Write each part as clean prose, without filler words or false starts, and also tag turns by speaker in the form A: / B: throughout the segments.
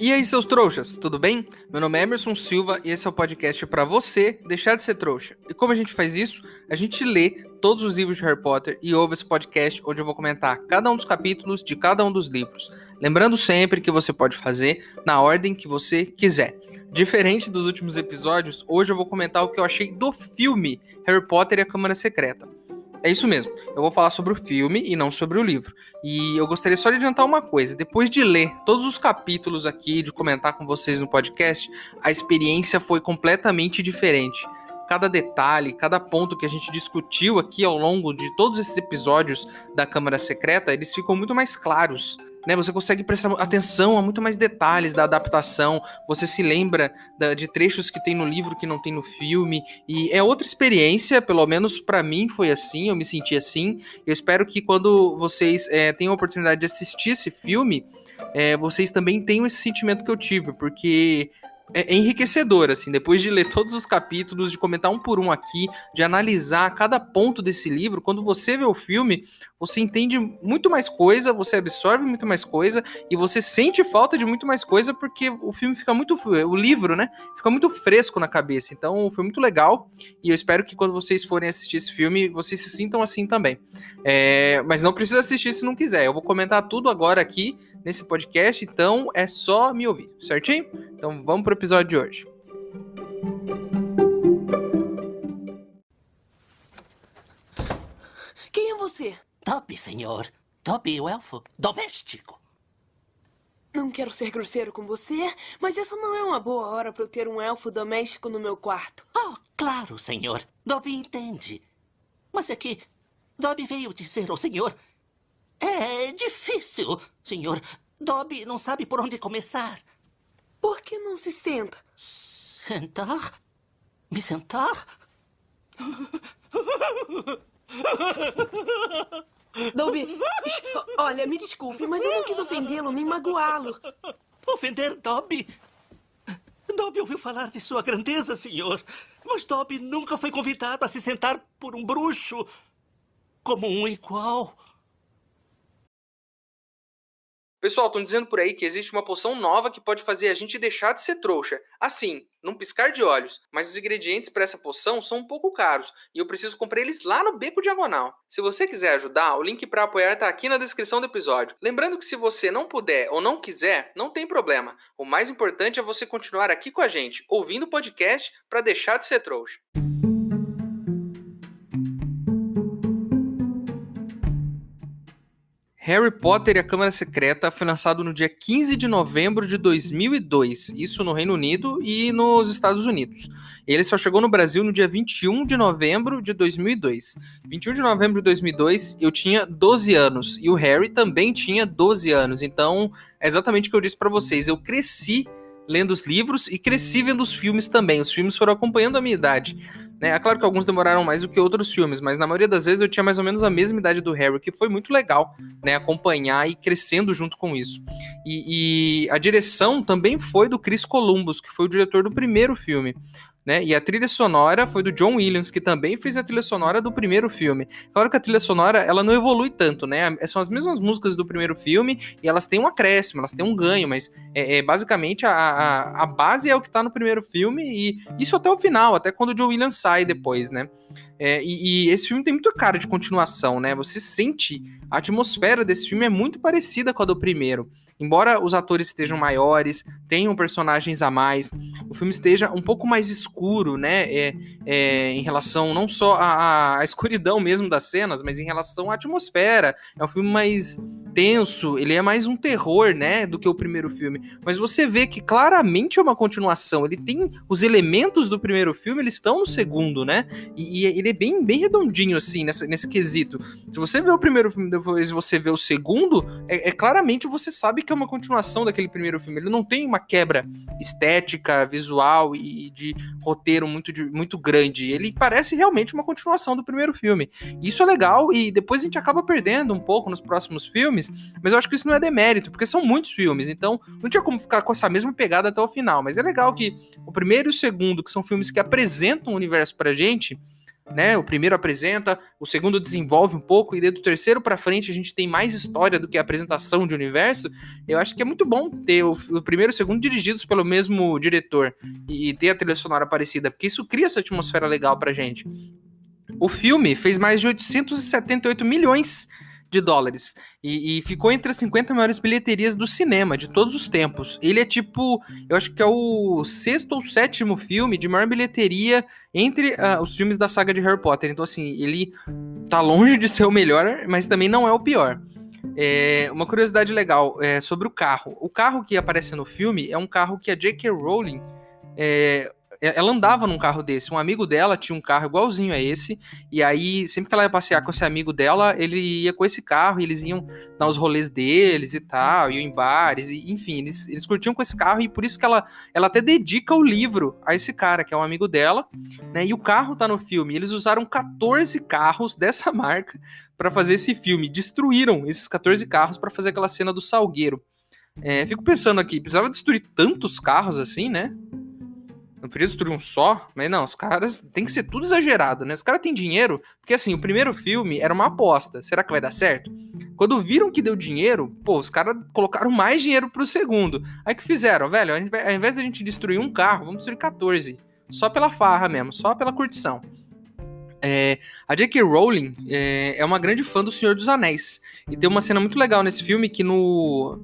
A: E aí, seus trouxas, tudo bem? Meu nome é Emerson Silva e esse é o podcast para você deixar de ser trouxa. E como a gente faz isso? A gente lê todos os livros de Harry Potter e ouve esse podcast onde eu vou comentar cada um dos capítulos de cada um dos livros. Lembrando sempre que você pode fazer na ordem que você quiser. Diferente dos últimos episódios, hoje eu vou comentar o que eu achei do filme Harry Potter e a Câmara Secreta. É isso mesmo, eu vou falar sobre o filme e não sobre o livro. E eu gostaria só de adiantar uma coisa: depois de ler todos os capítulos aqui, de comentar com vocês no podcast, a experiência foi completamente diferente. Cada detalhe, cada ponto que a gente discutiu aqui ao longo de todos esses episódios da Câmara Secreta, eles ficam muito mais claros. Né, você consegue prestar atenção a muito mais detalhes da adaptação, você se lembra de trechos que tem no livro que não tem no filme, e é outra experiência, pelo menos pra mim foi assim, eu me senti assim. Eu espero que quando vocês tenham a oportunidade de assistir esse filme, vocês também tenham esse sentimento que eu tive, porque é enriquecedor, assim, depois de ler todos os capítulos, de comentar um por um aqui, de analisar cada ponto desse livro. Quando você vê o filme, você entende muito mais coisa, você absorve muito mais coisa e você sente falta de muito mais coisa, porque o filme fica muito, o livro, né, fica muito fresco na cabeça. Então foi muito legal e eu espero que quando vocês forem assistir esse filme, vocês se sintam assim também. Mas não precisa assistir se não quiser, eu vou comentar tudo agora aqui nesse podcast, então é só me ouvir, certinho? Então vamos pro episódio de hoje.
B: Quem é você?
C: Dobby, senhor. Dobby, o elfo doméstico.
B: Não quero ser grosseiro com você, mas essa não é uma boa hora para eu ter um elfo doméstico no meu quarto.
C: Oh, claro, senhor. Dobby entende. Mas é que Dobby veio dizer ao senhor... É difícil, senhor. Dobby não sabe por onde começar.
B: Por que não se senta?
C: Sentar? Me sentar?
B: Dobby, olha, me desculpe, mas eu não quis ofendê-lo nem magoá-lo.
C: Ofender Dobby? Dobby ouviu falar de sua grandeza, senhor. Mas Dobby nunca foi convidado a se sentar por um bruxo como um igual.
A: Pessoal, estão dizendo por aí que existe uma poção nova que pode fazer a gente deixar de ser trouxa. Assim, num piscar de olhos. Mas os ingredientes para essa poção são um pouco caros e eu preciso comprar eles lá no Beco Diagonal. Se você quiser ajudar, o link para apoiar está aqui na descrição do episódio. Lembrando que se você não puder ou não quiser, não tem problema. O mais importante é você continuar aqui com a gente, ouvindo o podcast para deixar de ser trouxa. Harry Potter e a Câmara Secreta foi lançado no dia 15 de novembro de 2002, isso no Reino Unido e nos Estados Unidos. Ele só chegou no Brasil no dia 21 de novembro de 2002. 21 de novembro de 2002, eu tinha 12 anos e o Harry também tinha 12 anos, então é exatamente o que eu disse para vocês, eu cresci lendo os livros e cresci vendo os filmes também. Os filmes foram acompanhando a minha idade. Né? É claro que alguns demoraram mais do que outros filmes, mas na maioria das vezes eu tinha mais ou menos a mesma idade do Harry, que foi muito legal, né, acompanhar e crescendo junto com isso. E a direção também foi do Chris Columbus, que foi o diretor do primeiro filme. Né? E a trilha sonora foi do John Williams, que também fez a trilha sonora do primeiro filme. Claro que a trilha sonora ela não evolui tanto, né? São as mesmas músicas do primeiro filme e elas têm um acréscimo, elas têm um ganho, mas basicamente a base é o que tá no primeiro filme e isso até o final, até quando o John Williams sai depois, né? E esse filme tem muito cara de continuação, né? Você sente a atmosfera desse filme é muito parecida com a do primeiro. Embora os atores estejam maiores, tenham personagens a mais, o filme esteja um pouco mais escuro, né? Em relação não só à escuridão mesmo das cenas, mas em relação à atmosfera. É um filme mais tenso, ele é mais um terror, né, do que o primeiro filme. Mas você vê que claramente é uma continuação. Ele tem os elementos do primeiro filme, eles estão no segundo, né? E ele é bem, bem redondinho, assim, nesse quesito. Se você vê o primeiro filme, depois você vê o segundo, claramente você sabe que é uma continuação daquele primeiro filme. Ele não tem uma quebra estética, visual e de roteiro muito grande. Ele parece realmente uma continuação do primeiro filme. Isso é legal e depois a gente acaba perdendo um pouco nos próximos filmes, mas eu acho que isso não é demérito, porque são muitos filmes, então não tinha como ficar com essa mesma pegada até o final. Mas é legal que o primeiro e o segundo, que são filmes que apresentam o universo pra gente, né? O primeiro apresenta, o segundo desenvolve um pouco, e do terceiro pra frente a gente tem mais história do que a apresentação de universo. Eu acho que é muito bom ter o primeiro e o segundo dirigidos pelo mesmo diretor e ter a trilha sonora parecida, porque isso cria essa atmosfera legal pra gente. O filme fez mais de 878 milhões de dólares e ficou entre as 50 maiores bilheterias do cinema de todos os tempos. Ele é tipo, eu acho que é o sexto ou sétimo filme de maior bilheteria entre os filmes da saga de Harry Potter. Então, assim, ele tá longe de ser o melhor, mas também não é o pior. Uma curiosidade legal sobre o carro. O carro que aparece no filme é um carro que a J.K. Rowling ela andava num carro desse. Um amigo dela tinha um carro igualzinho a esse, e aí sempre que ela ia passear com esse amigo dela, ele ia com esse carro, e eles iam dar os rolês deles e tal, iam em bares, e enfim, eles curtiam com esse carro, e por isso que ela até dedica o livro a esse cara, que é um amigo dela, né? E o carro tá no filme. Eles usaram 14 carros dessa marca para fazer esse filme, destruíram esses 14 carros para fazer aquela cena do Salgueiro. Fico pensando aqui, precisava destruir tantos carros assim, né? Não podia destruir um só, mas não, os caras tem que ser tudo exagerado, né? Os caras têm dinheiro, porque assim, o primeiro filme era uma aposta. Será que vai dar certo? Quando viram que deu dinheiro, pô, os caras colocaram mais dinheiro pro segundo. Aí que fizeram, velho, ao invés da gente destruir um carro, vamos destruir 14. Só pela farra mesmo, só pela curtição. A J.K. Rowling é uma grande fã do Senhor dos Anéis. E tem uma cena muito legal nesse filme que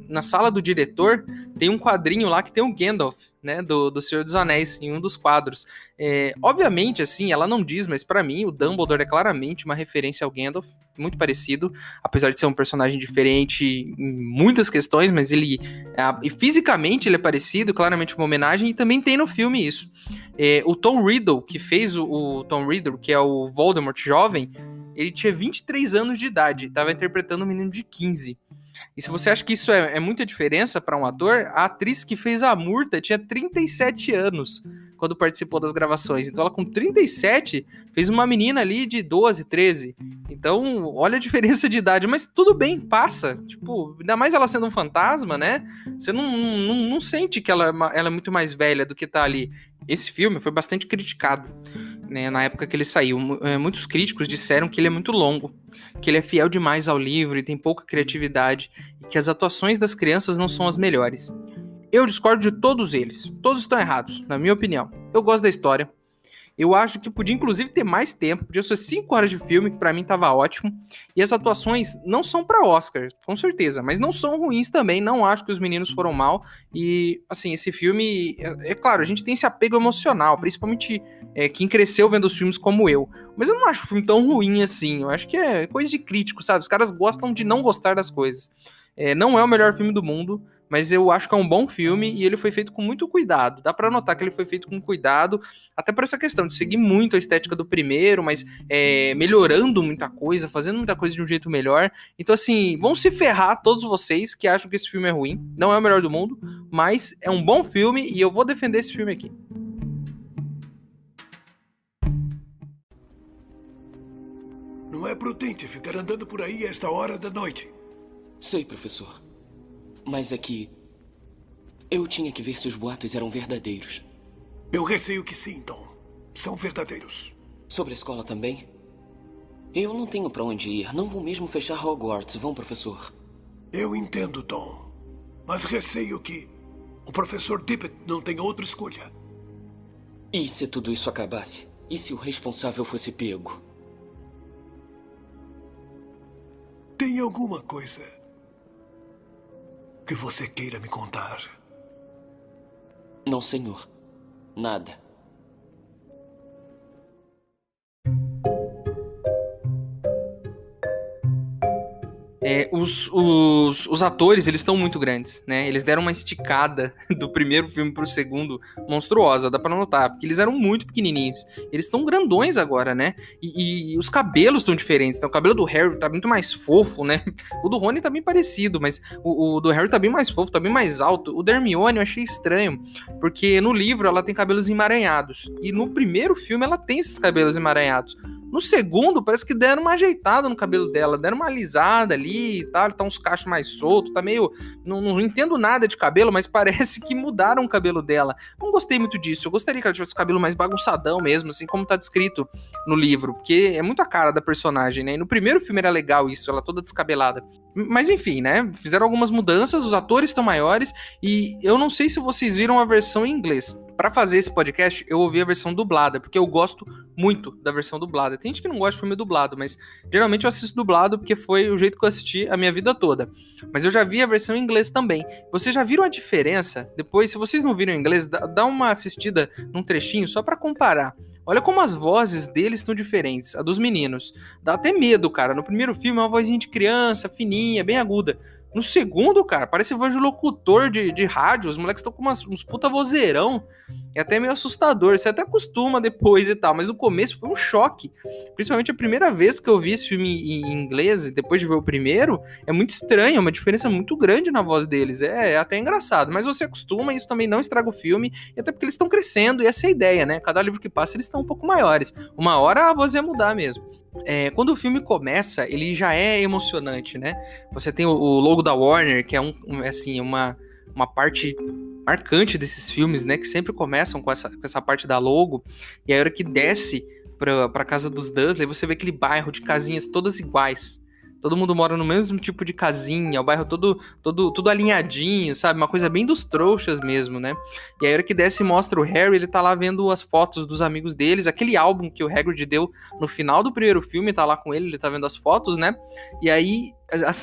A: na sala do diretor tem um quadrinho lá que tem o Gandalf, né, do Senhor dos Anéis, em um dos quadros. Obviamente, assim, ela não diz, mas pra mim o Dumbledore é claramente uma referência ao Gandalf, muito parecido, apesar de ser um personagem diferente em muitas questões, mas ele fisicamente ele é parecido, claramente uma homenagem, e também tem no filme isso. O Tom Riddle, que fez o Tom Riddle, que é o Voldemort jovem, ele tinha 23 anos de idade, estava interpretando um menino de 15. E se você acha que isso é muita diferença para um ator, a atriz que fez a Murta tinha 37 anos quando participou das gravações. Então ela com 37 fez uma menina ali de 12, 13. Então olha a diferença de idade, mas tudo bem, passa. Tipo, ainda mais ela sendo um fantasma, né? Você não sente que ela é muito mais velha do que tá ali. Esse filme foi bastante criticado, né, na época que ele saiu. Muitos críticos disseram que ele é muito longo, que ele é fiel demais ao livro e tem pouca criatividade, e que as atuações das crianças não são as melhores. Eu discordo de todos eles. Todos estão errados, na minha opinião. Eu gosto da história. Eu acho que podia, inclusive, ter mais tempo. Podia ser 5 horas de filme, que pra mim tava ótimo. E as atuações não são pra Oscar, com certeza. Mas não são ruins também. Não acho que os meninos foram mal. E, assim, esse filme... claro, a gente tem esse apego emocional. Principalmente quem cresceu vendo os filmes como eu. Mas eu não acho o filme tão ruim assim. Eu acho que é coisa de crítico, sabe? Os caras gostam de não gostar das coisas. Não é o melhor filme do mundo, mas eu acho que é um bom filme e ele foi feito com muito cuidado. Dá pra notar que ele foi feito com cuidado, até por essa questão de seguir muito a estética do primeiro, mas melhorando muita coisa, fazendo muita coisa de um jeito melhor. Então, assim, vão se ferrar todos vocês que acham que esse filme é ruim. Não é o melhor do mundo, mas é um bom filme e eu vou defender esse filme aqui.
D: Não é prudente ficar andando por aí a esta hora da noite.
E: Sei, professor. Mas é que... eu tinha que ver se os boatos eram verdadeiros.
D: Eu receio que sim, Tom. São verdadeiros.
E: Sobre a escola também? Eu não tenho pra onde ir. Não vou mesmo fechar Hogwarts, vão, professor?
D: Eu entendo, Tom. Mas receio que o professor Tippett não tenha outra escolha.
E: E se tudo isso acabasse? E se o responsável fosse pego?
D: Tem alguma coisa que você queira me contar?
E: Não, senhor. Nada.
A: Os atores, eles estão muito grandes, né? Eles deram uma esticada do primeiro filme pro segundo monstruosa, dá pra notar, porque eles eram muito pequenininhos. Eles estão grandões agora, né? E os cabelos estão diferentes. Então, o cabelo do Harry tá muito mais fofo, né? O do Rony tá bem parecido, mas o do Harry tá bem mais fofo, tá bem mais alto. O da Hermione eu achei estranho, porque no livro ela tem cabelos emaranhados. E no primeiro filme ela tem esses cabelos emaranhados. No segundo, parece que deram uma ajeitada no cabelo dela, deram uma alisada ali e tal, tá uns cachos mais soltos, tá meio... Não entendo nada de cabelo, mas parece que mudaram o cabelo dela. Não gostei muito disso, eu gostaria que ela tivesse o cabelo mais bagunçadão mesmo, assim como tá descrito no livro, porque é muito a cara da personagem, né? E no primeiro filme era legal isso, ela toda descabelada. Mas enfim, né? Fizeram algumas mudanças, os atores estão maiores, e eu não sei se vocês viram a versão em inglês. Pra fazer esse podcast, eu ouvi a versão dublada, porque eu gosto muito da versão dublada. Tem gente que não gosta de filme dublado, mas geralmente eu assisto dublado porque foi o jeito que eu assisti a minha vida toda. Mas eu já vi a versão em inglês também. Vocês já viram a diferença? Depois, se vocês não viram em inglês, dá uma assistida num trechinho só pra comparar. Olha como as vozes deles estão diferentes, a dos meninos. Dá até medo, cara. No primeiro filme é uma vozinha de criança, fininha, bem aguda. No segundo, cara, parece voz de locutor de rádio. Os moleques estão com uns puta vozeirão. É até meio assustador. Você até acostuma depois e tal. Mas no começo foi um choque. Principalmente a primeira vez que eu vi esse filme em inglês, e depois de ver o primeiro, é muito estranho. É uma diferença muito grande na voz deles. É até engraçado. Mas você acostuma, isso também não estraga o filme. E até porque eles estão crescendo. E essa é a ideia, né? Cada livro que passa, eles estão um pouco maiores. Uma hora a voz ia mudar mesmo. Quando o filme começa, ele já é emocionante, né? Você tem o logo da Warner, que é uma parte marcante desses filmes, né? Que sempre começam com essa parte da logo. E a hora que desce pra casa dos Dursley, você vê aquele bairro de casinhas todas iguais. Todo mundo mora no mesmo tipo de casinha, o bairro todo alinhadinho, sabe? Uma coisa bem dos trouxas mesmo, né? E aí, a hora que desce mostra o Harry, ele tá lá vendo as fotos dos amigos deles, aquele álbum que o Hagrid deu no final do primeiro filme, tá lá com ele tá vendo as fotos, né? E aí,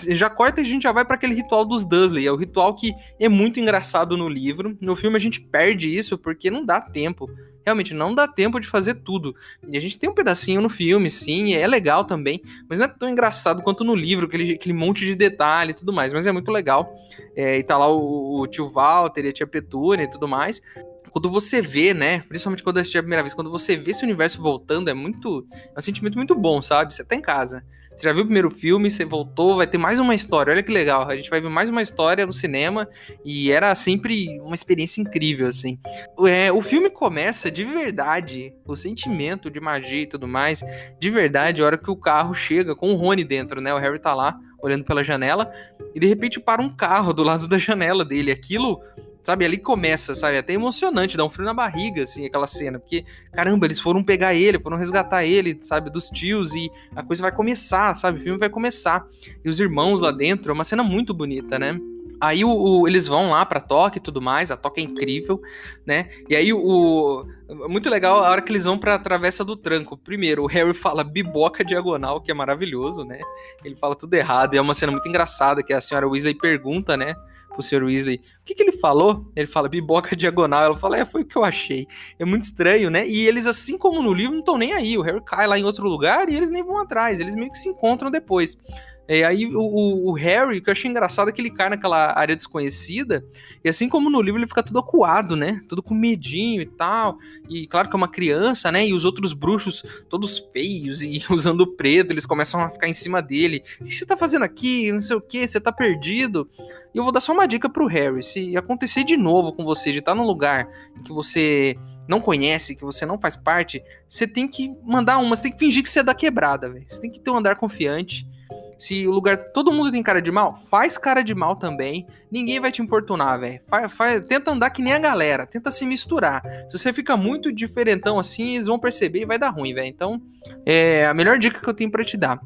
A: já corta e a gente já vai pra aquele ritual dos Dursley, é o ritual que é muito engraçado no livro. No filme a gente perde isso porque não dá tempo. Realmente, não dá tempo de fazer tudo. E a gente tem um pedacinho no filme, sim, é legal também, mas não é tão engraçado quanto no livro, aquele monte de detalhe e tudo mais, mas é muito legal. E tá lá o tio Walter e a tia Petúnia e tudo mais. Quando você vê, né, principalmente quando eu assisti a primeira vez, quando você vê esse universo voltando, é um sentimento muito bom, sabe? Você tá em casa. Você já viu o primeiro filme, você voltou, vai ter mais uma história. Olha que legal, a gente vai ver mais uma história no cinema e era sempre uma experiência incrível, assim. O filme começa de verdade, o sentimento de magia e tudo mais, de verdade, a hora que o carro chega com o Rony dentro, né? O Harry tá lá, olhando pela janela, e de repente para um carro do lado da janela dele. Aquilo... Sabe, ali começa, sabe, até emocionante, dá um frio na barriga, assim, aquela cena, porque, caramba, eles foram pegar ele, foram resgatar ele, sabe, dos tios, e a coisa vai começar, sabe, o filme vai começar, e os irmãos lá dentro, é uma cena muito bonita, né? Aí eles vão lá pra Toca e tudo mais, a Toca é incrível, né? E aí muito legal a hora que eles vão pra Travessa do Tranco. Primeiro, o Harry fala biboca diagonal, que é maravilhoso, né? Ele fala tudo errado, e é uma cena muito engraçada, que a senhora Weasley pergunta, né, pro Sr. Weasley, o que ele falou? Ele fala biboca diagonal, ela fala, foi o que eu achei. É muito estranho, né? E eles, assim como no livro, não estão nem aí. O Harry cai lá em outro lugar e eles nem vão atrás, eles meio que se encontram depois. Aí o Harry, o que eu achei engraçado é que ele cai naquela área desconhecida, e assim como no livro ele fica tudo acuado, né? Tudo com medinho e tal, e claro que é uma criança, né? E os outros bruxos todos feios e usando preto, eles começam a ficar em cima dele. O que você tá fazendo aqui? Não sei o que, você tá perdido. E eu vou dar só uma dica pro Harry, se acontecer de novo com você, de estar num lugar em que você não conhece, que você não faz parte, você tem que mandar uma, você tem que fingir que você é da quebrada, velho. Você tem que ter um andar confiante. Se o lugar, todo mundo tem cara de mal, faz cara de mal também. Ninguém vai te importunar, velho. Tenta andar que nem a galera, tenta se misturar. Se você fica muito diferentão assim, eles vão perceber e vai dar ruim, velho. Então, é a melhor dica que eu tenho pra te dar.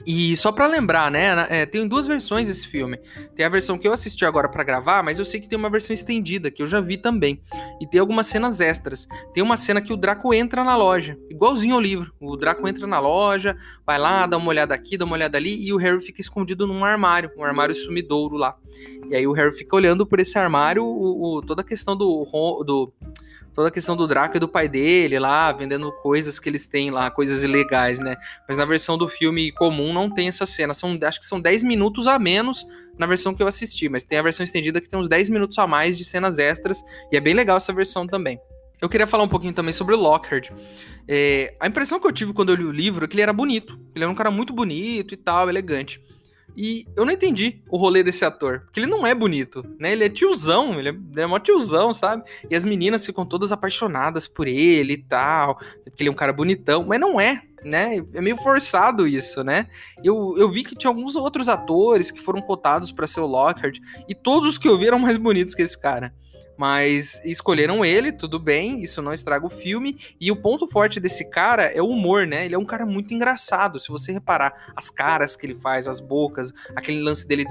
A: E só pra lembrar, né, tem duas versões desse filme. Tem a versão que eu assisti agora pra gravar, mas eu sei que tem uma versão estendida, que eu já vi também. E tem algumas cenas extras. Tem uma cena que o Draco entra na loja, igualzinho ao livro. O Draco entra na loja, vai lá, dá uma olhada aqui, dá uma olhada ali, e o Harry fica escondido num armário, um armário sumidouro lá. E aí o Harry fica olhando por esse armário, toda a questão toda a questão do Draco e do pai dele lá, vendendo coisas que eles têm lá, coisas ilegais, né? Mas na versão do filme comum não tem essa cena. Acho que são 10 minutos a menos na versão que eu assisti, mas tem a versão estendida que tem uns 10 minutos a mais de cenas extras, e é bem legal essa versão também. Eu queria falar um pouquinho também sobre o Lockhart. A impressão que eu tive quando eu li o livro é que ele era bonito. Ele era um cara muito bonito e tal, elegante. E eu não entendi o rolê desse ator, porque ele não é bonito, né? Ele é tiozão, ele é mó tiozão, sabe? E as meninas ficam todas apaixonadas por ele e tal, porque ele é um cara bonitão, mas não é. né? É meio forçado isso, né? Eu vi que tinha alguns outros atores que foram cotados pra ser o Lockhart, e todos os que eu vi eram mais bonitos que esse cara. Mas escolheram ele, tudo bem, isso não estraga o filme. E o ponto forte desse cara é o humor, né? Ele é um cara muito engraçado. Se você reparar as caras que ele faz, as bocas, aquele lance dele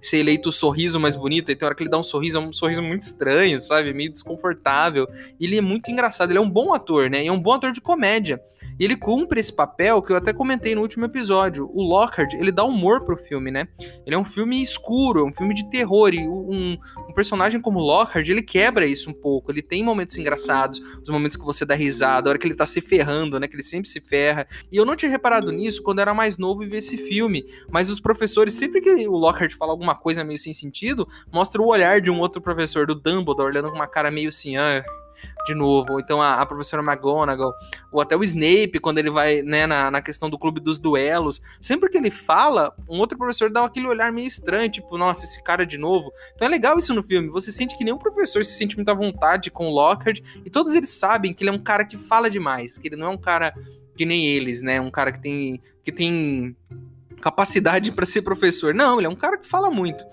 A: ser eleito o sorriso mais bonito, e tem hora que ele dá um sorriso muito estranho, sabe? Meio desconfortável. E ele é muito engraçado, ele é um bom ator, né? E é um bom ator de comédia. E ele cumpre esse papel que eu até comentei no último episódio. O Lockhart, ele dá humor pro filme, né? Ele é um filme escuro, é um filme de terror, e um personagem como o Lockhart, ele quebra isso um pouco. Ele tem momentos engraçados, os momentos que você dá risada, a hora que ele tá se ferrando, né? Que ele sempre se ferra. E eu não tinha reparado nisso quando eu era mais novo e vi esse filme. Mas os professores, sempre que o Lockhart fala alguma coisa meio sem sentido, mostra o olhar de um outro professor, do Dumbledore, olhando com uma cara meio assim, de novo, ou então a professora McGonagall, ou até o Snape, quando ele vai, né, na questão do clube dos duelos, sempre que ele fala, um outro professor dá aquele olhar meio estranho, tipo, nossa, esse cara de novo. Então é legal isso no filme, você sente que nenhum professor se sente muito à vontade com o Lockhart, e todos eles sabem que ele é um cara que fala demais, que ele não é um cara que nem eles, né, um cara que tem capacidade para ser professor. Não, ele é um cara que fala muito.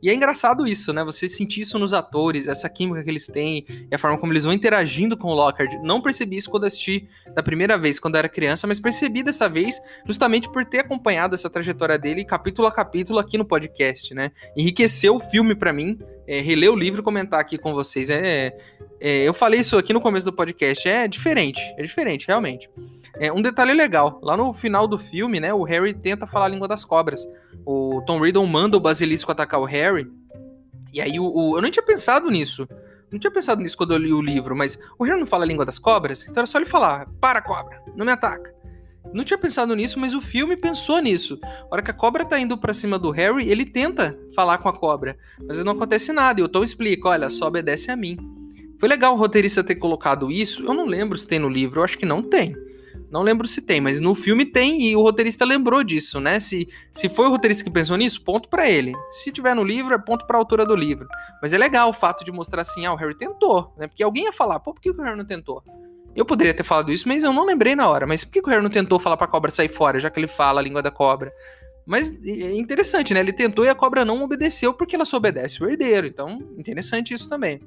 A: E é engraçado isso, né? Você sentir isso nos atores, essa química que eles têm, e a forma como eles vão interagindo com o Lockhart. Não percebi isso quando assisti da primeira vez, quando eu era criança, mas percebi dessa vez justamente por ter acompanhado essa trajetória dele capítulo a capítulo aqui no podcast, né? Enriqueceu o filme para mim, reler o livro e comentar aqui com vocês. Eu falei isso aqui no começo do podcast, é diferente, realmente. Um detalhe legal, lá no final do filme, né, o Harry tenta falar a língua das cobras. O Tom Riddle manda o Basilisco atacar o Harry, e aí eu não tinha pensado nisso. Não tinha pensado nisso quando eu li o livro, mas o Harry não fala a língua das cobras, então era só ele falar, para cobra, não me ataca. Não tinha pensado nisso, mas o filme pensou nisso. A hora que a cobra tá indo pra cima do Harry, ele tenta falar com a cobra, mas não acontece nada, e o Tom explica, olha, só obedece a mim. Foi legal o roteirista ter colocado isso, eu não lembro se tem no livro, eu acho que não tem. Não lembro se tem, mas no filme tem, e o roteirista lembrou disso, né? Se foi o roteirista que pensou nisso, ponto pra ele. Se tiver no livro, é ponto pra autora do livro. Mas é legal o fato de mostrar assim, o Harry tentou, né? Porque alguém ia falar, por que o Harry não tentou? Eu poderia ter falado isso, mas eu não lembrei na hora. Mas por que o Harry não tentou falar pra cobra sair fora, já que ele fala a língua da cobra? Mas é interessante, né? Ele tentou e a cobra não obedeceu porque ela só obedece o herdeiro. Então, interessante isso também.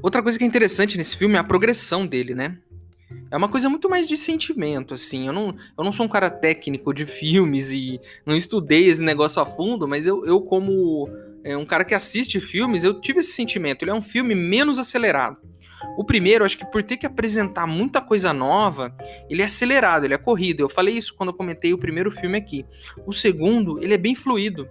A: Outra coisa que é interessante nesse filme é a progressão dele, né? É uma coisa muito mais de sentimento, assim. Eu não sou um cara técnico de filmes e não estudei esse negócio a fundo, mas eu como um cara que assiste filmes, eu tive esse sentimento. Ele é um filme menos acelerado. O primeiro, acho que por ter que apresentar muita coisa nova, ele é acelerado, ele é corrido. Eu falei isso quando eu comentei o primeiro filme aqui. O segundo, ele é bem fluido.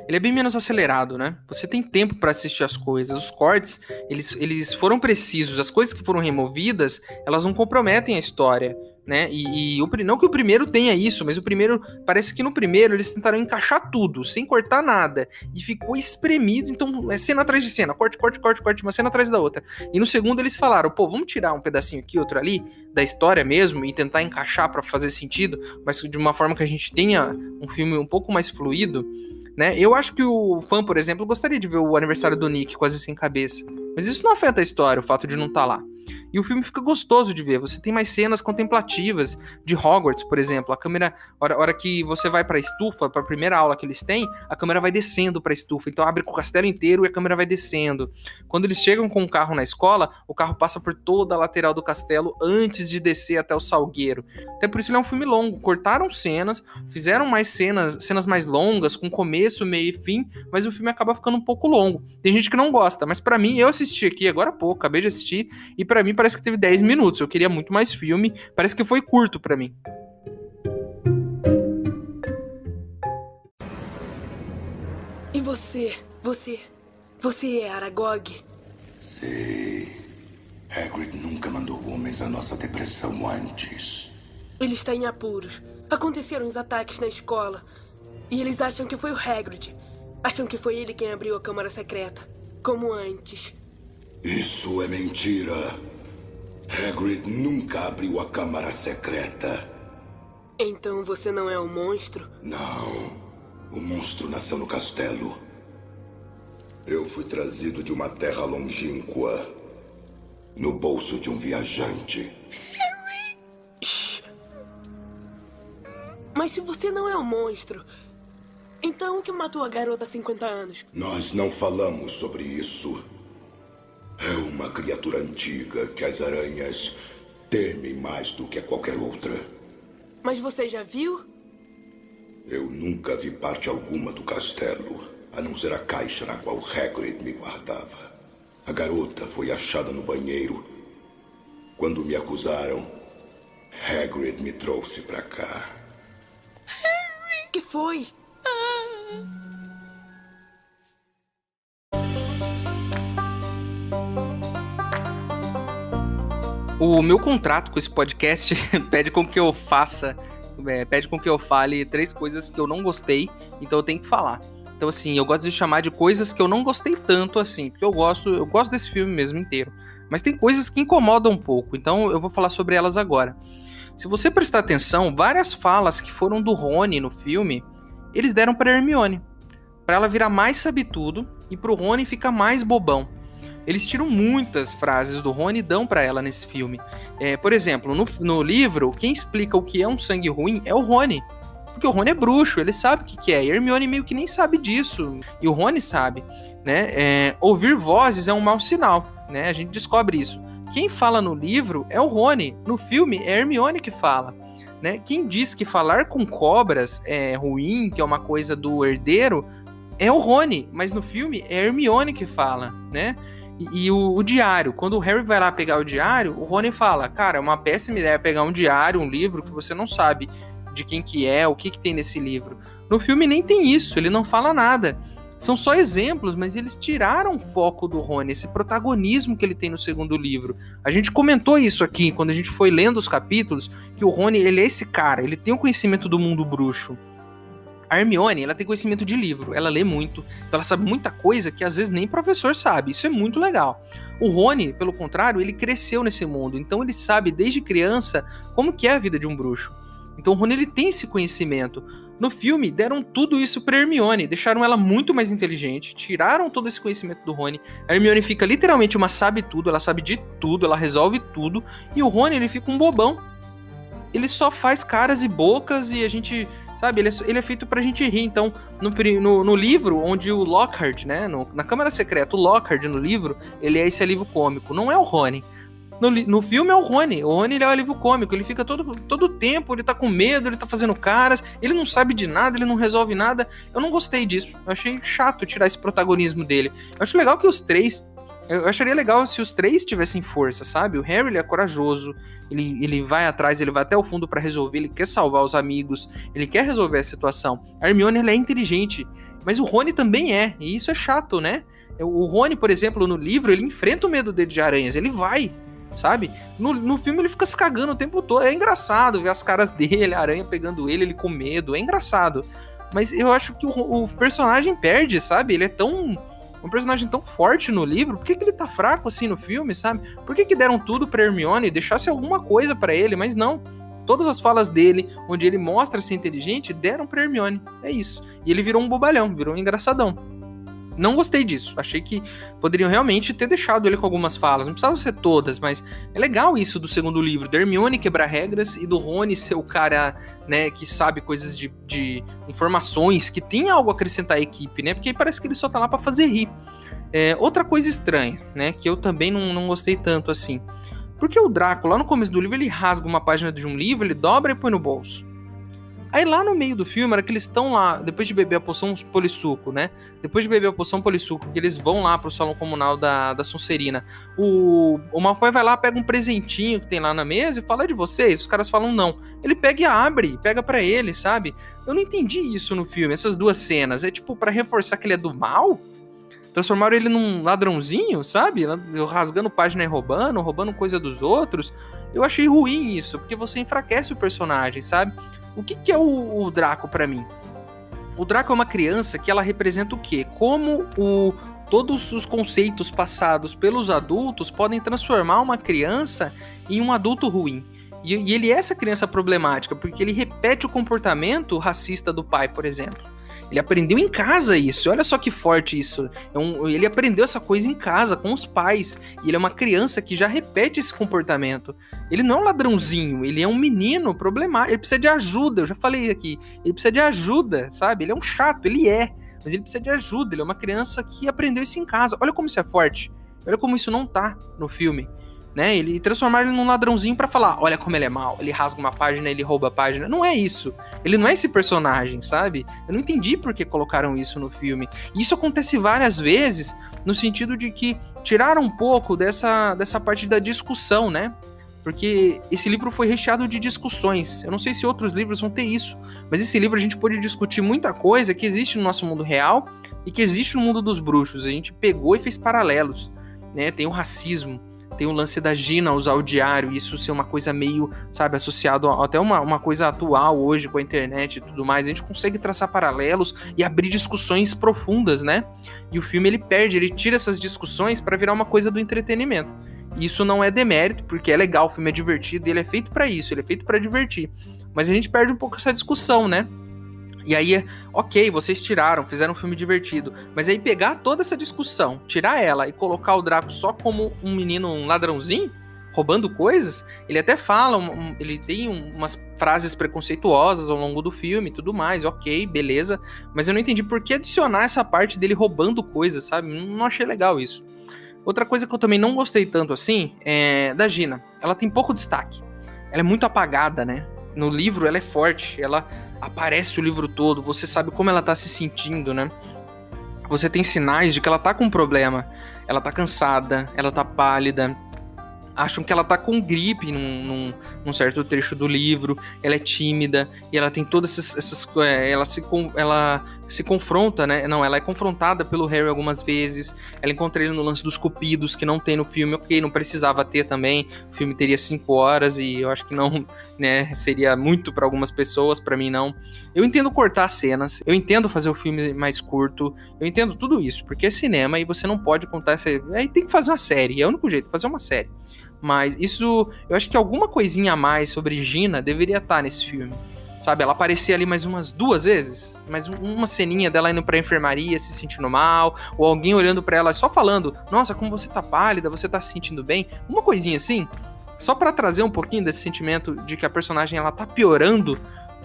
A: Ele é bem menos acelerado, né? Você tem tempo para assistir as coisas. Os cortes, eles foram precisos. As coisas que foram removidas, elas não comprometem a história, né? Não que o primeiro tenha isso, mas parece que no primeiro eles tentaram encaixar tudo, sem cortar nada. E ficou espremido, então é cena atrás de cena. Corte, uma cena atrás da outra. E no segundo eles falaram, vamos tirar um pedacinho aqui, outro ali, da história mesmo, e tentar encaixar para fazer sentido, mas de uma forma que a gente tenha um filme um pouco mais fluido, né? Eu acho que o fã, por exemplo, gostaria de ver o aniversário do Nick quase sem cabeça. Mas isso não afeta a história, o fato de não estar lá. E o filme fica gostoso de ver. Você tem mais cenas contemplativas de Hogwarts, por exemplo. A câmera, a hora que você vai pra estufa, pra primeira aula que eles têm, a câmera vai descendo pra estufa. Então abre com o castelo inteiro e a câmera vai descendo. Quando eles chegam com o carro na escola, o carro passa por toda a lateral do castelo antes de descer até o salgueiro. Até por isso ele é um filme longo. Cortaram cenas, fizeram mais cenas mais longas, com começo, meio e fim, mas o filme acaba ficando um pouco longo. Tem gente que não gosta, mas pra mim, eu assisti aqui agora há pouco, acabei de assistir, e pra mim parece que teve 10 minutos. Eu queria muito mais filme, parece que foi curto pra mim.
B: E você é Aragog?
F: Sei. Hagrid nunca mandou homens à nossa depressão antes.
B: Ele está em apuros. Aconteceram os ataques na escola. E eles acham que foi o Hagrid. Acham que foi ele quem abriu a câmara secreta. Como antes.
F: Isso é mentira. Hagrid nunca abriu a câmara secreta.
B: Então você não é um monstro?
F: Não. O monstro nasceu no castelo. Eu fui trazido de uma terra longínqua. No bolso de um viajante.
B: Shh. Mas se você não é um monstro, então o que matou a garota há 50 anos?
F: Nós não falamos sobre isso. É uma criatura antiga que as aranhas temem mais do que a qualquer outra.
B: Mas você já viu?
F: Eu nunca vi parte alguma do castelo, a não ser a caixa na qual Hagrid me guardava. A garota foi achada no banheiro. Quando me acusaram, Hagrid me trouxe pra cá.
B: O que foi?
A: O meu contrato com esse podcast pede com que eu fale 3 coisas que eu não gostei, então eu tenho que falar. Então, assim, eu gosto de chamar de coisas que eu não gostei tanto, assim, porque eu gosto desse filme mesmo inteiro. Mas tem coisas que incomodam um pouco, então eu vou falar sobre elas agora. Se você prestar atenção, várias falas que foram do Rony no filme, eles deram pra Hermione, pra ela virar mais sabe-tudo e pro Rony ficar mais bobão. Eles tiram muitas frases do Rony e dão pra ela nesse filme. Por exemplo, no livro, quem explica o que é um sangue ruim é o Rony. Porque o Rony é bruxo, ele sabe o que é. E a Hermione meio que nem sabe disso. E o Rony sabe, né? Ouvir vozes é um mau sinal, né? A gente descobre isso. Quem fala no livro é o Rony. No filme, é a Hermione que fala, né? Quem diz que falar com cobras é ruim, que é uma coisa do herdeiro, é o Rony. Mas no filme, é a Hermione que fala, né? E o diário, quando o Harry vai lá pegar o diário, o Rony fala, cara, é uma péssima ideia pegar um diário, um livro que você não sabe de quem que é, o que tem nesse livro. No filme nem tem isso, ele não fala nada. São só exemplos, mas eles tiraram o foco do Rony, esse protagonismo que ele tem no segundo livro. A gente comentou isso aqui, quando a gente foi lendo os capítulos, que o Rony, ele é esse cara, ele tem o conhecimento do mundo bruxo. A Hermione, ela tem conhecimento de livro, ela lê muito, então ela sabe muita coisa que às vezes nem professor sabe, isso é muito legal. O Rony, pelo contrário, ele cresceu nesse mundo, então ele sabe desde criança como que é a vida de um bruxo. Então o Rony, ele tem esse conhecimento. No filme, deram tudo isso pra Hermione, deixaram ela muito mais inteligente, tiraram todo esse conhecimento do Rony. A Hermione fica literalmente uma sabe-tudo, ela sabe de tudo, ela resolve tudo, e o Rony, ele fica um bobão. Ele só faz caras e bocas e a gente... Sabe, ele é feito pra gente rir. Então, no livro, onde o Lockhart, né, na Câmara Secreta, o Lockhart no livro, ele é esse alívio cômico, não é o Rony. No filme é o Rony ele é o alívio cômico, ele fica todo tempo, ele tá com medo, ele tá fazendo caras, ele não sabe de nada, ele não resolve nada. Eu não gostei disso, eu achei chato tirar esse protagonismo dele. Eu acho legal que os 3... Eu acharia legal se os 3 tivessem força, sabe? O Harry, ele é corajoso, ele vai atrás, ele vai até o fundo pra resolver, ele quer salvar os amigos, ele quer resolver a situação. A Hermione, ela é inteligente, mas o Rony também é, e isso é chato, né? O Rony, por exemplo, no livro, ele enfrenta o medo dele de aranhas, ele vai, sabe? No filme ele fica se cagando o tempo todo, é engraçado ver as caras dele, a aranha pegando ele com medo, é engraçado. Mas eu acho que o personagem perde, sabe? Ele é um personagem tão forte no livro, por que ele tá fraco assim no filme, sabe? Por que deram tudo pra Hermione, deixasse alguma coisa pra ele, mas não. Todas as falas dele, onde ele mostra ser inteligente, deram pra Hermione, é isso. E ele virou um bobalhão, virou um engraçadão. Não gostei disso, achei que poderiam realmente ter deixado ele com algumas falas, não precisava ser todas, mas é legal isso do segundo livro, da Hermione quebrar regras e do Rony ser o cara, né, que sabe coisas de informações, que tem algo a acrescentar à equipe, né, porque parece que ele só tá lá pra fazer rir. Outra coisa estranha, né, que eu também não gostei tanto assim, porque o Draco, lá no começo do livro, ele rasga uma página de um livro, ele dobra e põe no bolso. Aí lá no meio do filme, era que eles estão lá, depois de beber a poção polissuco, né? Depois de beber a poção polissuco, que eles vão lá pro salão comunal da Sonserina. O Malfoy vai lá, pega um presentinho que tem lá na mesa e fala, é de vocês? Os caras falam não. Ele pega e abre, pega pra ele, sabe? Eu não entendi isso no filme, essas duas cenas. É tipo, pra reforçar que ele é do mal? Transformaram ele num ladrãozinho, sabe? Rasgando página e roubando coisa dos outros. Eu achei ruim isso, porque você enfraquece o personagem, sabe? O que é o Draco pra mim? O Draco é uma criança que ela representa o quê? Como todos os conceitos passados pelos adultos podem transformar uma criança em um adulto ruim. E ele é essa criança problemática, porque ele repete o comportamento racista do pai, por exemplo. Ele aprendeu em casa isso. Olha só que forte isso. Ele aprendeu essa coisa em casa, com os pais. E ele é uma criança que já repete esse comportamento. Ele não é um ladrãozinho, ele é um menino problemático. Ele precisa de ajuda, eu já falei aqui. Ele precisa de ajuda, sabe? Ele é um chato, ele é. Mas ele precisa de ajuda, ele é uma criança que aprendeu isso em casa. Olha como isso é forte. Olha como isso não tá no filme. Né? Ele transformar ele num ladrãozinho pra falar, olha como ele é mau, ele rasga uma página, ele rouba a página. Não é isso. Ele não é esse personagem, sabe? Eu não entendi por que colocaram isso no filme. E isso acontece várias vezes, no sentido de que tiraram um pouco dessa parte da discussão, né? Porque esse livro foi recheado de discussões. Eu não sei se outros livros vão ter isso, mas esse livro a gente pôde discutir muita coisa que existe no nosso mundo real e que existe no mundo dos bruxos. A gente pegou e fez paralelos, né? Tem o racismo, tem o lance da Gina usar o diário, isso ser uma coisa meio, sabe, associado a até uma coisa atual hoje com a internet e tudo mais. A gente consegue traçar paralelos e abrir discussões profundas, né? E o filme ele tira essas discussões para virar uma coisa do entretenimento. E isso não é demérito, porque é legal, o filme é divertido e ele é feito para isso, ele é feito para divertir. Mas a gente perde um pouco essa discussão, né? E aí, ok, vocês fizeram um filme divertido, mas aí pegar toda essa discussão, tirar ela e colocar o Draco só como um menino, um ladrãozinho, roubando coisas, ele até fala, ele tem umas frases preconceituosas ao longo do filme e tudo mais, ok, beleza, mas eu não entendi por que adicionar essa parte dele roubando coisas, sabe? Não achei legal isso. Outra coisa que eu também não gostei tanto assim é da Gina. Ela tem pouco destaque, ela é muito apagada, né? No livro ela é forte, ela aparece o livro todo, você sabe como ela tá se sentindo, né? Você tem sinais de que ela tá com um problema. Ela tá cansada, ela tá pálida. Acham que ela tá com gripe num certo trecho do livro. Ela é tímida e ela tem todas essas ela se confronta, né? Não, ela é confrontada pelo Harry algumas vezes. Ela encontra ele no lance dos cupidos, que não tem no filme. Ok, não precisava ter também. O filme teria 5 horas e eu acho que não, né? Seria muito para algumas pessoas, para mim não. Eu entendo cortar cenas, eu entendo fazer o filme mais curto, eu entendo tudo isso, porque é cinema e você não pode contar essa... Aí tem que fazer uma série, é o único jeito, fazer uma série. Mas isso, eu acho que alguma coisinha a mais sobre Gina deveria estar nesse filme, sabe? Ela aparecia ali mais umas 2 vezes, mais uma ceninha dela indo pra enfermaria, se sentindo mal, ou alguém olhando pra ela só falando, nossa, como você tá pálida, você tá se sentindo bem, uma coisinha assim, só pra trazer um pouquinho desse sentimento de que a personagem ela tá piorando,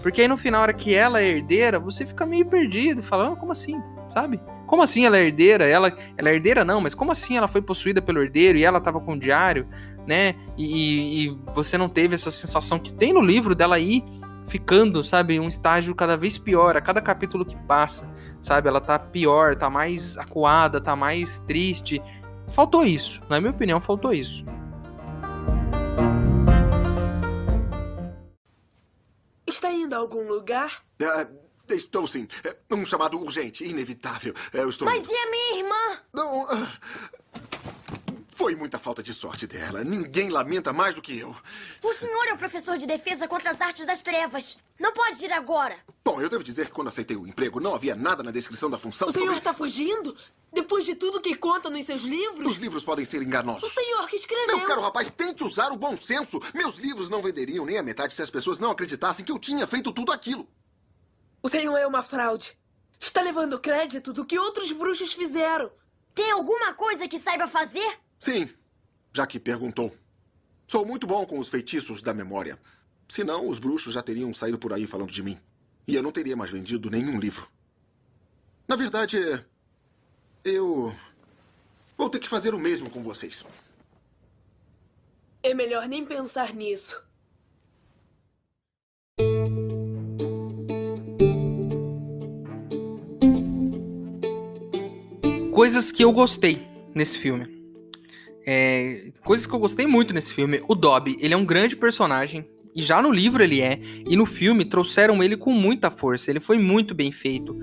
A: porque aí no final, na hora que ela é herdeira, você fica meio perdido, falando, como assim, sabe? Como assim ela é herdeira? Ela é herdeira não, mas como assim ela foi possuída pelo herdeiro e ela tava com o diário, né? E você não teve essa sensação que tem no livro dela ir ficando, sabe? Um estágio cada vez pior, a cada capítulo que passa, sabe? Ela tá pior, tá mais acuada, tá mais triste. Faltou isso, na minha opinião, faltou isso.
B: Está indo a algum lugar?
G: Estou sim. Um chamado urgente, inevitável. Eu estou...
H: Mas e a minha irmã?
G: Não... Foi muita falta de sorte dela. Ninguém lamenta mais do que eu.
H: O senhor é o professor de defesa contra as artes das trevas. Não pode ir agora.
G: Bom, eu devo dizer que quando aceitei o emprego, não havia nada na descrição da função
B: O senhor
G: sobre...
B: está fugindo? Depois de tudo que conta nos seus livros?
G: Os livros podem ser enganosos.
B: O senhor que escreveu...
G: Meu caro rapaz, tente usar o bom senso. Meus livros não venderiam nem a metade se as pessoas não acreditassem que eu tinha feito tudo aquilo.
B: O senhor é uma fraude. Está levando crédito do que outros bruxos fizeram.
H: Tem alguma coisa que saiba fazer?
G: Sim, já que perguntou. Sou muito bom com os feitiços da memória. Senão, os bruxos já teriam saído por aí falando de mim. E eu não teria mais vendido nenhum livro. Na verdade, eu vou ter que fazer o mesmo com vocês.
B: É melhor nem pensar nisso.
A: Coisas que eu gostei nesse filme. Coisas que eu gostei muito nesse filme. O Dobby, ele é um grande personagem. E já no livro ele é. E no filme trouxeram ele com muita força. Ele foi muito bem feito.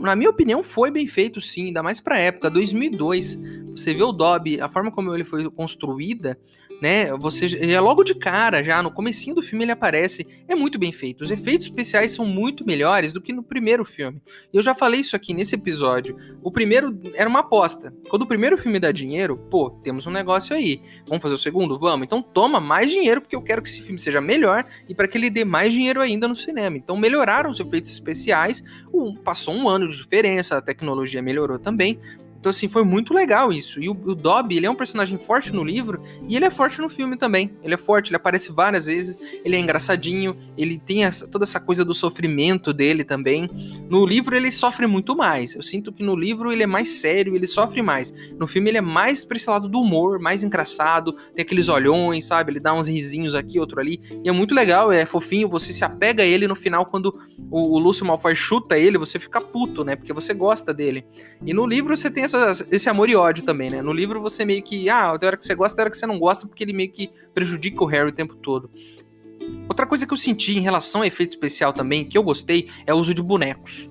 A: Na minha opinião, foi bem feito sim. Ainda mais pra época, 2002. Você vê o Dobby, a forma como ele foi construída, né? Você já logo de cara, já no comecinho do filme ele aparece, é muito bem feito. Os efeitos especiais são muito melhores do que no primeiro filme. Eu já falei isso aqui nesse episódio. O primeiro era uma aposta. Quando o primeiro filme dá dinheiro, pô, temos um negócio aí. Vamos fazer o segundo? Vamos. Então toma mais dinheiro, porque eu quero que esse filme seja melhor e para que ele dê mais dinheiro ainda no cinema. Então melhoraram os efeitos especiais. Passou um ano de diferença, a tecnologia melhorou também. Então, assim, foi muito legal isso. E o Dobby, ele é um personagem forte no livro e ele é forte no filme também. Ele é forte, ele aparece várias vezes, ele é engraçadinho, ele tem toda essa coisa do sofrimento dele também. No livro, ele sofre muito mais. Eu sinto que no livro ele é mais sério, ele sofre mais. No filme, ele é mais pra esse lado do humor, mais engraçado, tem aqueles olhões, sabe? Ele dá uns risinhos aqui, outro ali. E é muito legal, é fofinho, você se apega a ele no final, quando o Lúcio Malfoy chuta ele, você fica puto, né? Porque você gosta dele. E no livro, você tem esse amor e ódio também, né? No livro você meio que, tem hora que você gosta, tem hora que você não gosta, porque ele meio que prejudica o Harry o tempo todo. Outra coisa que eu senti em relação a efeito especial também, que eu gostei, é o uso de bonecos.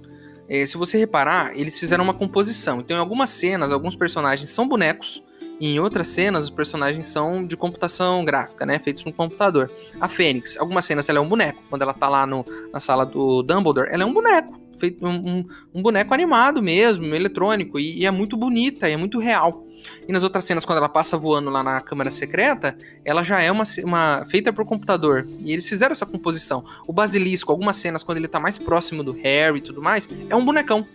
A: Se você reparar, eles fizeram uma composição. Então em algumas cenas, alguns personagens são bonecos, e em outras cenas, os personagens são de computação gráfica, né? Feitos no computador. A Fênix, algumas cenas ela é um boneco. Quando ela tá lá na sala do Dumbledore, ela é um boneco. Feito um boneco animado mesmo, eletrônico. E é muito bonita, é muito real. E nas outras cenas, quando ela passa voando lá na Câmara Secreta, ela já é uma feita por computador. E eles fizeram essa composição. O Basilisco, algumas cenas, quando ele tá mais próximo do Harry e tudo mais, é um bonecão.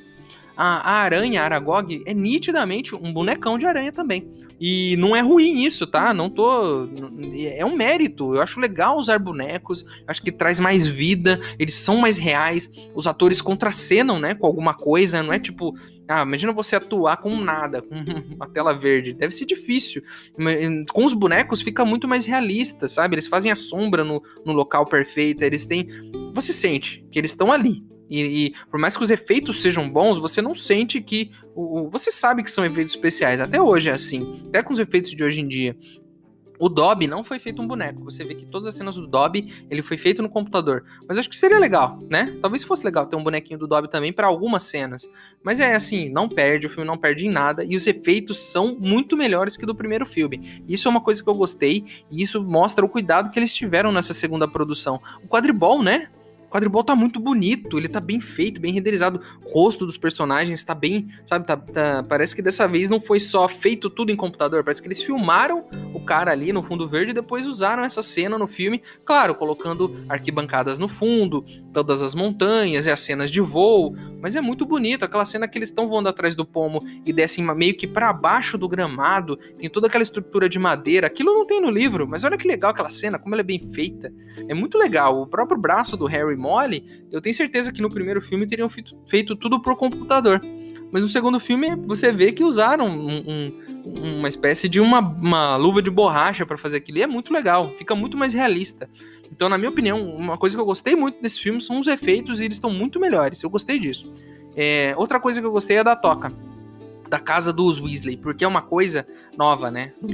A: A aranha, a Aragog, é nitidamente um bonecão de aranha também. E não é ruim isso, tá? É um mérito. Eu acho legal usar bonecos. Acho que traz mais vida. Eles são mais reais. Os atores contracenam, né? Com alguma coisa. Não é tipo... imagina você atuar com nada. Com uma tela verde. Deve ser difícil. Com os bonecos fica muito mais realista, sabe? Eles fazem a sombra no local perfeito. Eles têm... Você sente que eles estão ali. E por mais que os efeitos sejam bons, você não sente que... Você sabe que são efeitos especiais. Até hoje é assim. Até com os efeitos de hoje em dia. O Dobby não foi feito um boneco. Você vê que todas as cenas do Dobby, ele foi feito no computador. Mas acho que seria legal, né? Talvez fosse legal ter um bonequinho do Dobby também para algumas cenas. Mas é assim, não perde, o filme não perde em nada. E os efeitos são muito melhores que do primeiro filme. Isso é uma coisa que eu gostei. E isso mostra o cuidado que eles tiveram nessa segunda produção. O quadribol, né? O quadribol tá muito bonito, ele tá bem feito, bem renderizado. O rosto dos personagens tá bem, sabe? Parece que dessa vez não foi só feito tudo em computador. Parece que eles filmaram o cara ali no fundo verde e depois usaram essa cena no filme. Claro, colocando arquibancadas no fundo, todas as montanhas e as cenas de voo. Mas é muito bonito, aquela cena que eles estão voando atrás do pomo e descem meio que pra baixo do gramado. Tem toda aquela estrutura de madeira. Aquilo não tem no livro, mas olha que legal aquela cena, como ela é bem feita. É muito legal. O próprio braço do Harry mole, eu tenho certeza que no primeiro filme teriam feito tudo por computador. Mas no segundo filme você vê que usaram uma espécie de uma luva de borracha para fazer aquilo. E é muito legal, fica muito mais realista. Então, na minha opinião, uma coisa que eu gostei muito desse filme são os efeitos e eles estão muito melhores. Eu gostei disso. Outra coisa que eu gostei é da toca. Da casa dos Weasley, porque é uma coisa nova, né? No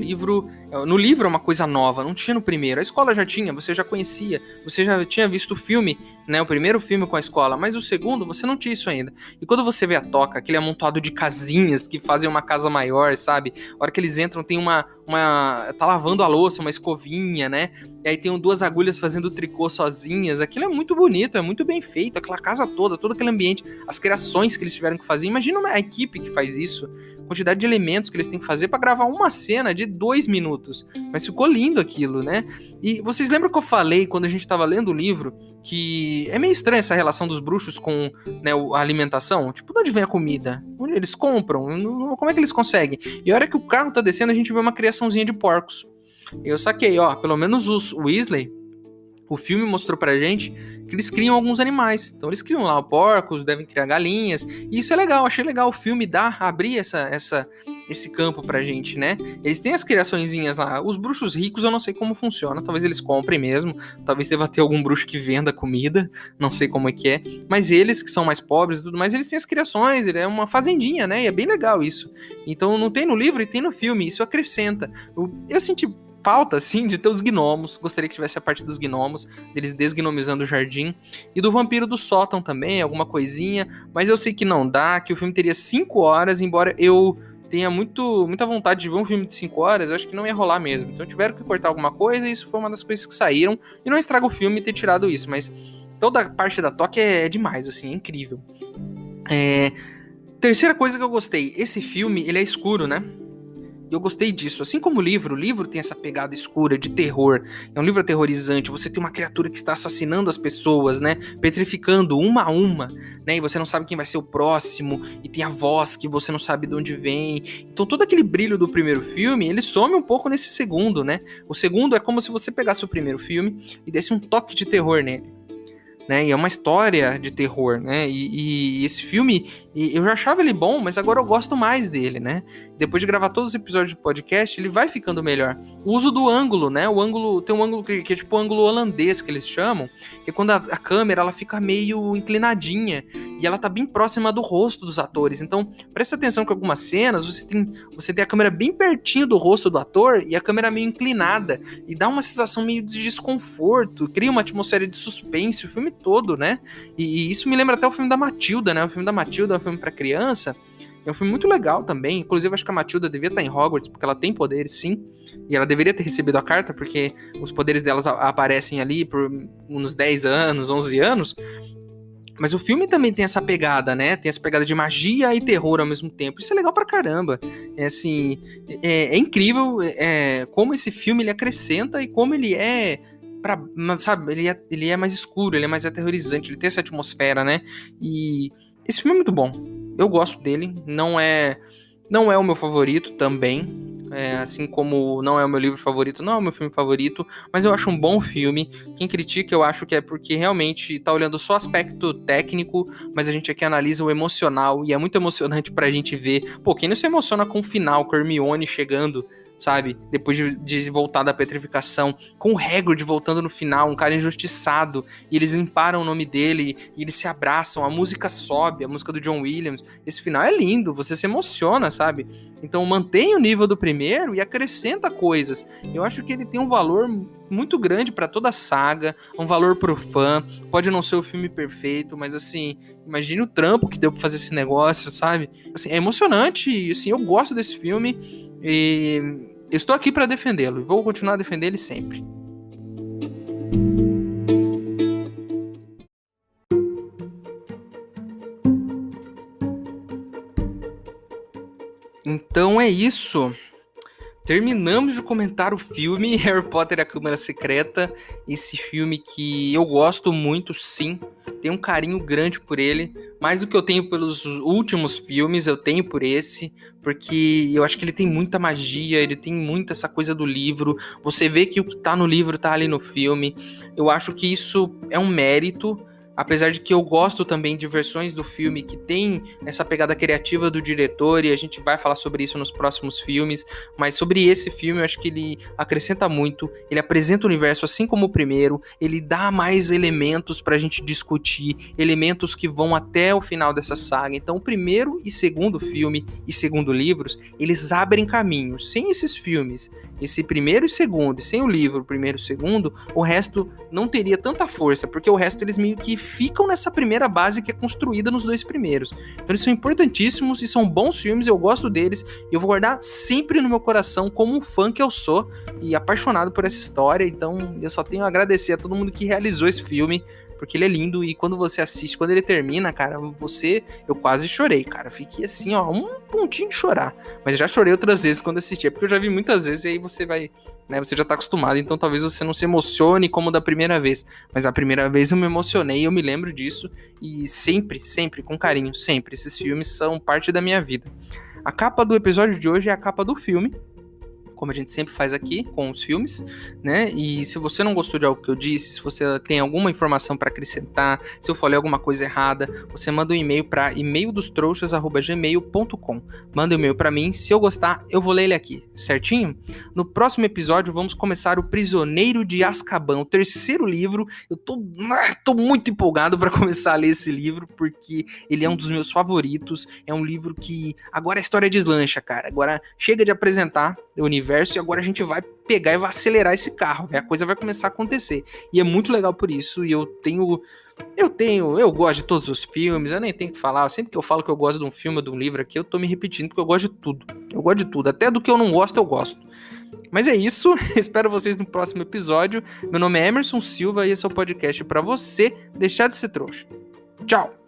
A: livro é uma coisa nova, não tinha no primeiro. A escola já tinha, você já conhecia, você já tinha visto o filme, né? O primeiro filme com a escola, mas o segundo você não tinha isso ainda. E quando você vê a toca, aquele amontoado de casinhas que fazem uma casa maior, sabe? A hora que eles entram tem tá lavando a louça, uma escovinha, né? E aí tem duas agulhas fazendo tricô sozinhas. Aquilo é muito bonito, é muito bem feito. Aquela casa toda, todo aquele ambiente, as criações que eles tiveram que fazer. Imagina uma equipe que faz isso. A quantidade de elementos que eles têm que fazer pra gravar uma cena de 2 minutos. Mas ficou lindo aquilo, né? E vocês lembram que eu falei quando a gente tava lendo o livro que é meio estranha essa relação dos bruxos com, né, a alimentação? Tipo, de onde vem a comida? Onde eles compram? Como é que eles conseguem? E a hora que o carro tá descendo, a gente vê uma criaçãozinha de porcos. Eu saquei, pelo menos os Weasley, o filme mostrou pra gente que eles criam alguns animais. Então eles criam lá porcos, devem criar galinhas. E isso é legal, achei legal o filme abrir esse campo pra gente, né? Eles têm as criaçõezinhas lá. Os bruxos ricos eu não sei como funciona. Talvez eles comprem mesmo. Talvez deva ter algum bruxo que venda comida. Não sei como é que é. Mas eles que são mais pobres e tudo mais, eles têm as criações. Ele é uma fazendinha, né? E é bem legal isso. Então não tem no livro e tem no filme. Isso acrescenta. Eu senti falta, assim, de ter os gnomos. Gostaria que tivesse a parte dos gnomos, deles desgnomizando o jardim. E do vampiro do sótão também, alguma coisinha. Mas eu sei que não dá, que o filme teria 5 horas, embora eu tenha muita vontade de ver um filme de 5 horas, eu acho que não ia rolar mesmo. Então tiveram que cortar alguma coisa e isso foi uma das coisas que saíram. E não estraga o filme ter tirado isso, mas toda a parte da Tóquio é demais, assim, é incrível. Terceira coisa que eu gostei, esse filme, ele é escuro, né? E eu gostei disso, assim como o livro tem essa pegada escura de terror, é um livro aterrorizante, você tem uma criatura que está assassinando as pessoas, né, petrificando uma a uma, né, e você não sabe quem vai ser o próximo, e tem a voz que você não sabe de onde vem, então todo aquele brilho do primeiro filme, ele some um pouco nesse segundo, né, o segundo é como se você pegasse o primeiro filme e desse um toque de terror nele. Né, e é uma história de terror, né, e esse filme, eu já achava ele bom, mas agora eu gosto mais dele, né, depois de gravar todos os episódios do podcast, ele vai ficando melhor. O uso do ângulo, né, tem um ângulo que é tipo o ângulo holandês, que eles chamam, que é quando a câmera, ela fica meio inclinadinha, e ela tá bem próxima do rosto dos atores, então presta atenção que algumas cenas, você tem a câmera bem pertinho do rosto do ator, e a câmera meio inclinada, e dá uma sensação meio de desconforto, cria uma atmosfera de suspense, o filme todo, né? E isso me lembra até o filme da Matilda, né? O filme da Matilda é um filme pra criança, é um filme muito legal também, inclusive acho que a Matilda devia estar em Hogwarts, porque ela tem poderes, sim, e ela deveria ter recebido a carta, porque os poderes delas aparecem ali por uns 10 anos, 11 anos, mas o filme também tem essa pegada, né? Tem essa pegada de magia e terror ao mesmo tempo. Isso é legal pra caramba. É assim, é incrível como esse filme ele acrescenta e como ele é sabe, ele é mais escuro, ele é mais aterrorizante, ele tem essa atmosfera, né? E esse filme é muito bom. Eu gosto dele. Não é o meu favorito também. Assim como não é o meu livro favorito, não é o meu filme favorito, mas eu acho um bom filme. Quem critica, eu acho que é porque realmente tá olhando só o aspecto técnico, mas a gente aqui analisa o emocional, e é muito emocionante pra gente ver. Pô, quem não se emociona com o final, com a Hermione chegando, sabe? Depois de voltar da petrificação, com o Hagrid voltando no final, um cara injustiçado, e eles limparam o nome dele, e eles se abraçam, a música sobe, a música do John Williams. Esse final é lindo, você se emociona, sabe? Então mantém o nível do primeiro e acrescenta coisas. Eu acho que ele tem um valor muito grande pra toda a saga, um valor pro fã. Pode não ser o filme perfeito, mas assim, imagine o trampo que deu pra fazer esse negócio, sabe? Assim, é emocionante, e assim, eu gosto desse filme. E estou aqui para defendê-lo e vou continuar a defender ele sempre. Então é isso. Terminamos de comentar o filme Harry Potter e a Câmara Secreta. Esse filme que eu gosto muito, sim. Tenho um carinho grande por ele. Mais do que eu tenho pelos últimos filmes, eu tenho por esse. Porque eu acho que ele tem muita magia, ele tem muito essa coisa do livro. Você vê que o que tá no livro tá ali no filme. Eu acho que isso é um mérito. Apesar de que eu gosto também de versões do filme que tem essa pegada criativa do diretor, e a gente vai falar sobre isso nos próximos filmes, mas sobre esse filme eu acho que ele acrescenta muito, ele apresenta o universo assim como o primeiro, ele dá mais elementos pra gente discutir, elementos que vão até o final dessa saga. Então o primeiro e segundo filme e segundo livros, eles abrem caminhos. Sem esses filmes, esse primeiro e segundo, e sem o livro primeiro e segundo, o resto não teria tanta força, porque o resto eles meio que ficam nessa primeira base que é construída nos dois primeiros. Então eles são importantíssimos e são bons filmes, eu gosto deles, e eu vou guardar sempre no meu coração como um fã que eu sou e apaixonado por essa história. Então eu só tenho a agradecer a todo mundo que realizou esse filme, porque ele é lindo, e quando você assiste, quando ele termina, cara, eu quase chorei, cara, fiquei assim, ó, um pontinho de chorar, mas já chorei outras vezes quando assisti, porque eu já vi muitas vezes, e aí você vai, né, você já tá acostumado, então talvez você não se emocione como da primeira vez, mas a primeira vez eu me emocionei, eu me lembro disso, e sempre, com carinho, sempre, esses filmes são parte da minha vida. A capa do episódio de hoje é a capa do filme, como a gente sempre faz aqui com os filmes, né? E se você não gostou de algo que eu disse, se você tem alguma informação para acrescentar, se eu falei alguma coisa errada, você manda um e-mail para emaildostrouxas@gmail.com. Manda um e-mail para mim, se eu gostar, eu vou ler ele aqui, certinho? No próximo episódio vamos começar O Prisioneiro de Azkaban, o terceiro livro. Eu tô muito empolgado para começar a ler esse livro, porque ele é um dos meus favoritos. É um livro que agora a história deslancha, cara. Agora chega de apresentar o universo e agora a gente vai pegar e vai acelerar esse carro, né? A coisa vai começar a acontecer. E é muito legal por isso, e eu tenho Eu gosto de todos os filmes, eu nem tenho que falar. Sempre que eu falo que eu gosto de um filme ou de um livro aqui, eu tô me repetindo, porque eu gosto de tudo. Eu gosto de tudo, até do que eu não gosto, eu gosto. Mas é isso, espero vocês no próximo episódio. Meu nome é Emerson Silva e esse é o podcast pra você deixar de ser trouxa. Tchau!